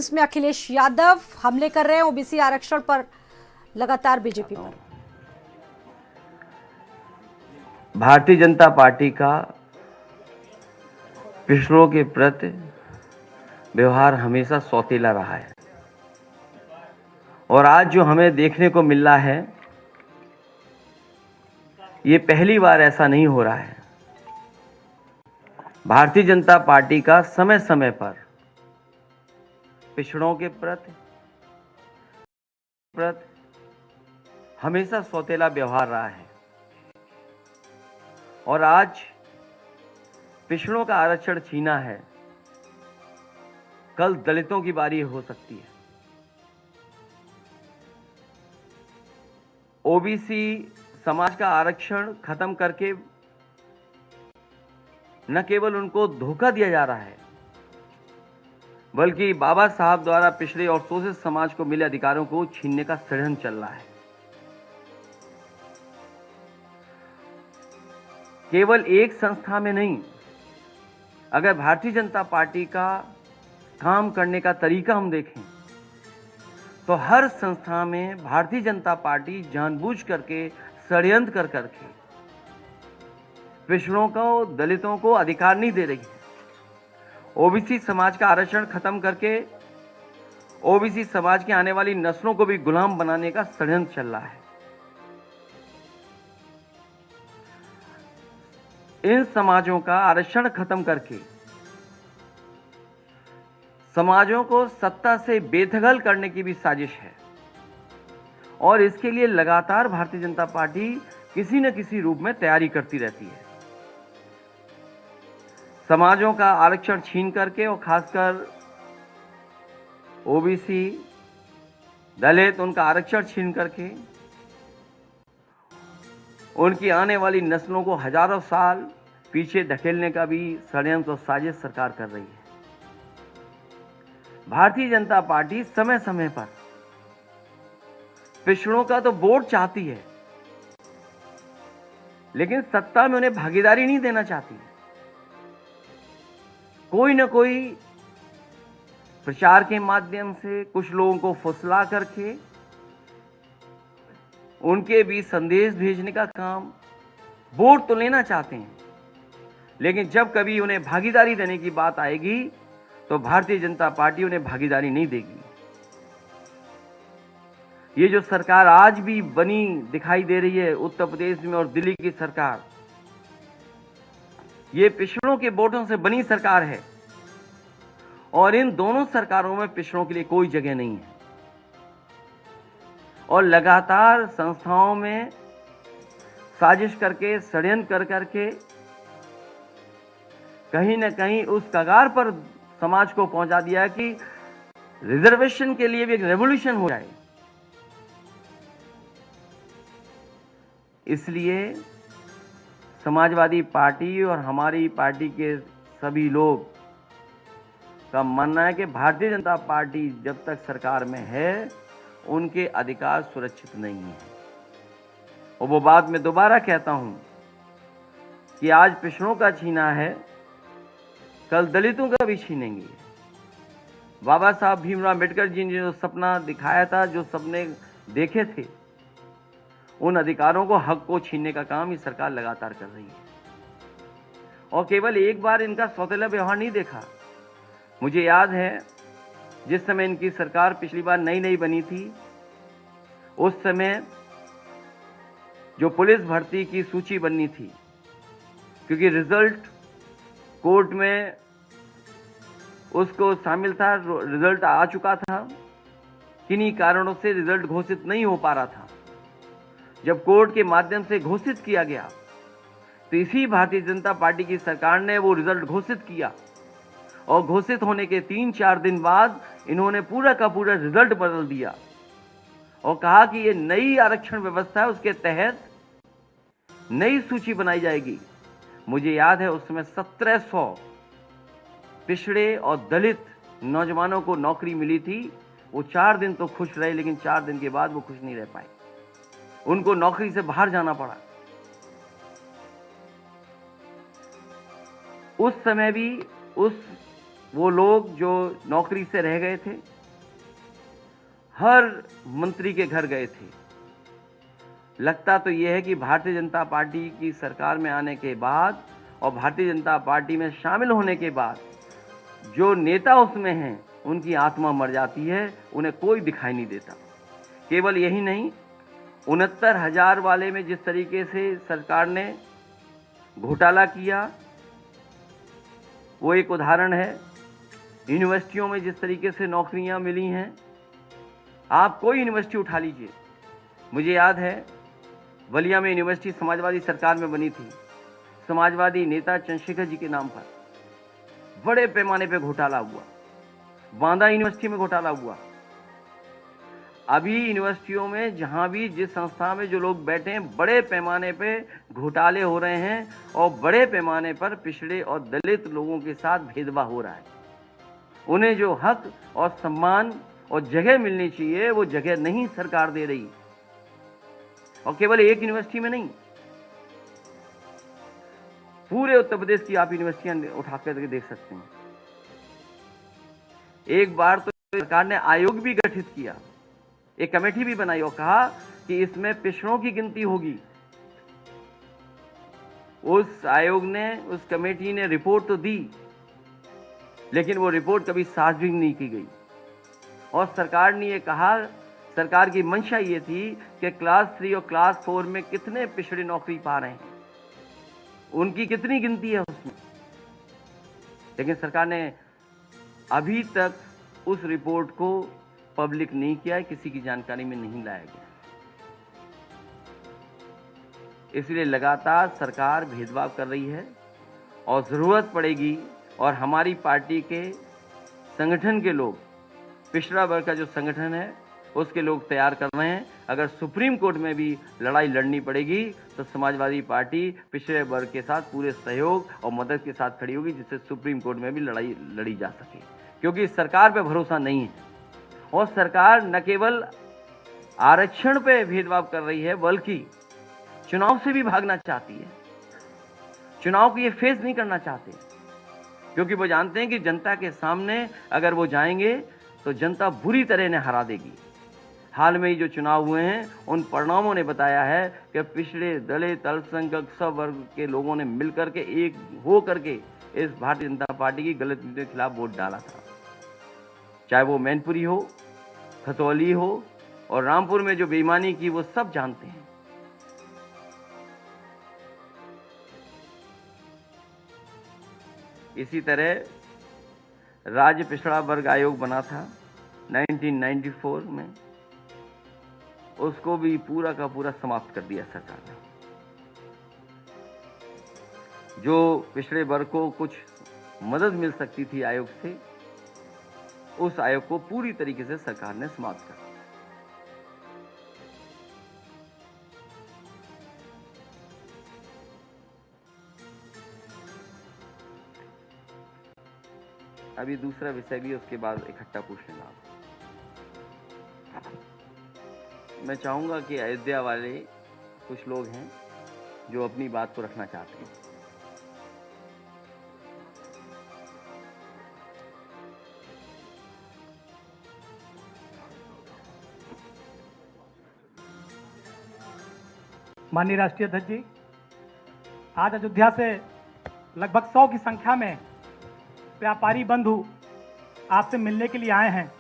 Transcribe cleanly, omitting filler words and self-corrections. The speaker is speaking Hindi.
एलिगेंस में अखिलेश यादव हमले कर रहे हैं ओबीसी आरक्षण पर लगातार बीजेपी पर। भारतीय जनता पार्टी का पिछड़ों के प्रति व्यवहार हमेशा सौतेला रहा है और आज जो हमें देखने को मिल रहा है ये पहली बार ऐसा नहीं हो रहा है। भारतीय जनता पार्टी का समय समय पर पिछड़ों के प्रति हमेशा सौतेला व्यवहार रहा है और आज पिछड़ों का आरक्षण छीना है, कल दलितों की बारी हो सकती है। ओबीसी समाज का आरक्षण खत्म करके न केवल उनको धोखा दिया जा रहा है बल्कि बाबा साहब द्वारा पिछड़े और शोषित समाज को मिले अधिकारों को छीनने का षड्यंत्र चल रहा है। केवल एक संस्था में नहीं, अगर भारतीय जनता पार्टी का काम करने का तरीका हम देखें तो हर संस्था में भारतीय जनता पार्टी जानबूझ करके षड्यंत्र कर करके पिछड़ों को, दलितों को अधिकार नहीं दे रही है। ओबीसी समाज का आरक्षण खत्म करके ओबीसी समाज के आने वाली नस्लों को भी गुलाम बनाने का षड्यंत्र चल रहा है। इन समाजों का आरक्षण खत्म करके समाजों को सत्ता से बेदखल करने की भी साजिश है और इसके लिए लगातार भारतीय जनता पार्टी किसी न किसी रूप में तैयारी करती रहती है। समाजों का आरक्षण छीन करके और खासकर ओबीसी, दलित, उनका आरक्षण छीन करके उनकी आने वाली नस्लों को हजारों साल पीछे धकेलने का भी षड्यंत्र और साजिश सरकार कर रही है। भारतीय जनता पार्टी समय समय पर पिछड़ों का तो वोट चाहती है लेकिन सत्ता में उन्हें भागीदारी नहीं देना चाहती। कोई न कोई प्रचार के माध्यम से कुछ लोगों को फुसला करके उनके बीच संदेश भेजने का काम, वोट तो लेना चाहते हैं लेकिन जब कभी उन्हें भागीदारी देने की बात आएगी तो भारतीय जनता पार्टी उन्हें भागीदारी नहीं देगी। ये जो सरकार आज भी बनी दिखाई दे रही है उत्तर प्रदेश में और दिल्ली की सरकार, ये पिछड़ों के वोटों से बनी सरकार है और इन दोनों सरकारों में पिछड़ों के लिए कोई जगह नहीं है और लगातार संस्थाओं में साजिश करके, षड्यंत्र कर करके कहीं न कहीं उस कगार पर समाज को पहुंचा दिया कि रिजर्वेशन के लिए भी एक रेवोल्यूशन हो जाए। इसलिए समाजवादी पार्टी और हमारी पार्टी के सभी लोग का मानना है कि भारतीय जनता पार्टी जब तक सरकार में है उनके अधिकार सुरक्षित नहीं है। और वो बात मैं दोबारा कहता हूं कि आज पिछड़ों का छीना है, कल दलितों का भी छीनेंगे। बाबा साहब भीमराव अम्बेडकर जी ने जो सपना दिखाया था, जो सपने देखे थे, उन अधिकारों को, हक को छीनने का काम ये सरकार लगातार कर रही है और केवल एक बार इनका सौतेला व्यवहार नहीं देखा। मुझे याद है जिस समय इनकी सरकार पिछली बार नई नई बनी थी, उस समय जो पुलिस भर्ती की सूची बननी थी, क्योंकि रिजल्ट कोर्ट में उसको शामिल था, रिजल्ट आ चुका था, किन्हीं कारणों से रिजल्ट घोषित नहीं हो पा रहा था। जब कोर्ट के माध्यम से घोषित किया गया तो इसी भारतीय जनता पार्टी की सरकार ने वो रिजल्ट घोषित किया और घोषित होने के 3-4 दिन बाद इन्होंने पूरा का पूरा रिजल्ट बदल दिया और कहा कि ये नई आरक्षण व्यवस्था है, उसके तहत नई सूची बनाई जाएगी। मुझे याद है उस समय 1700 पिछड़े और दलित नौजवानों को नौकरी मिली थी। वो 4 दिन तो खुश रहे लेकिन 4 दिन के बाद वो खुश नहीं रह पाए, उनको नौकरी से बाहर जाना पड़ा। उस समय भी उस वो लोग जो नौकरी से रह गए थे, हर मंत्री के घर गए थे। लगता तो यह है कि भारतीय जनता पार्टी की सरकार में आने के बाद और भारतीय जनता पार्टी में शामिल होने के बाद जो नेता उसमें हैं उनकी आत्मा मर जाती है, उन्हें कोई दिखाई नहीं देता। केवल यही नहीं, 69,000 वाले में जिस तरीके से सरकार ने घोटाला किया वो एक उदाहरण है। यूनिवर्सिटियों में जिस तरीके से नौकरियां मिली हैं, आप कोई यूनिवर्सिटी उठा लीजिए। मुझे याद है बलिया में यूनिवर्सिटी समाजवादी सरकार में बनी थी, समाजवादी नेता चंद्रशेखर जी के नाम पर बड़े पैमाने पे घोटाला हुआ। बांदा यूनिवर्सिटी में घोटाला हुआ। अभी यूनिवर्सिटियों में जहां भी जिस संस्था में जो लोग बैठे हैं, बड़े पैमाने पे घोटाले हो रहे हैं और बड़े पैमाने पर पिछड़े और दलित लोगों के साथ भेदभाव हो रहा है। उन्हें जो हक और सम्मान और जगह मिलनी चाहिए वो जगह नहीं सरकार दे रही। और केवल एक यूनिवर्सिटी में नहीं, पूरे उत्तर प्रदेश की आप यूनिवर्सिटियां उठा कर देख सकते हैं। एक बार तो सरकार ने आयोग भी गठित किया, एक कमेटी भी बनाई और कहा कि इसमें पिछड़ों की गिनती होगी। उस आयोग ने, उस कमेटी ने रिपोर्ट तो दी, लेकिन वो रिपोर्ट कभी सार्वजनिक नहीं की गई। और सरकार ने ये कहा, सरकार की मंशा ये थी कि क्लास 3 और क्लास 4 में कितने पिछड़े नौकरी पा रहे हैं, उनकी कितनी गिनती है उसमें। लेकिन सरकार ने अभी तक उस रिपोर्ट को पब्लिक नहीं किया है, किसी की जानकारी में नहीं लाया गया। इसलिए लगातार सरकार भेदभाव कर रही है और जरूरत पड़ेगी और हमारी पार्टी के संगठन के लोग, पिछड़ा वर्ग का जो संगठन है उसके लोग तैयार कर रहे हैं। अगर सुप्रीम कोर्ट में भी लड़ाई लड़नी पड़ेगी तो समाजवादी पार्टी पिछड़े वर्ग के साथ पूरे सहयोग और मदद के साथ खड़ी होगी, जिससे सुप्रीम कोर्ट में भी लड़ाई लड़ी जा सके। क्योंकि सरकार पे भरोसा नहीं है और सरकार न केवल आरक्षण पे भेदभाव कर रही है बल्कि चुनाव से भी भागना चाहती है। चुनाव को ये फेस नहीं करना चाहते, क्योंकि वो जानते हैं कि जनता के सामने अगर वो जाएंगे तो जनता बुरी तरह ने हरा देगी। हाल में ही जो चुनाव हुए हैं उन परिणामों ने बताया है कि पिछड़े, दलित, अल्पसंख्यक सब वर्ग के लोगों ने मिलकर के एक हो करके इस भारतीय जनता पार्टी की गलत नीति के खिलाफ वोट डाला था। चाहे वो मैनपुरी हो, खतौली हो और रामपुर में जो बेईमानी की वो सब जानते हैं। इसी तरह राज्य पिछड़ा वर्ग आयोग बना था 1994 में, उसको भी पूरा का पूरा समाप्त कर दिया सरकार ने। जो पिछड़े वर्ग को कुछ मदद मिल सकती थी आयोग से, उस आयोग को पूरी तरीके से सरकार ने समाप्त कर दिया। अभी दूसरा विषय भी उसके बाद इकट्ठा पूछ लेना। मैं चाहूंगा कि अयोध्या वाले कुछ लोग हैं जो अपनी बात को रखना चाहते हैं। माननीय राष्ट्रीय अध्यक्ष जी, आज अयोध्या से लगभग 100 की संख्या में व्यापारी बंधु आपसे मिलने के लिए आए हैं।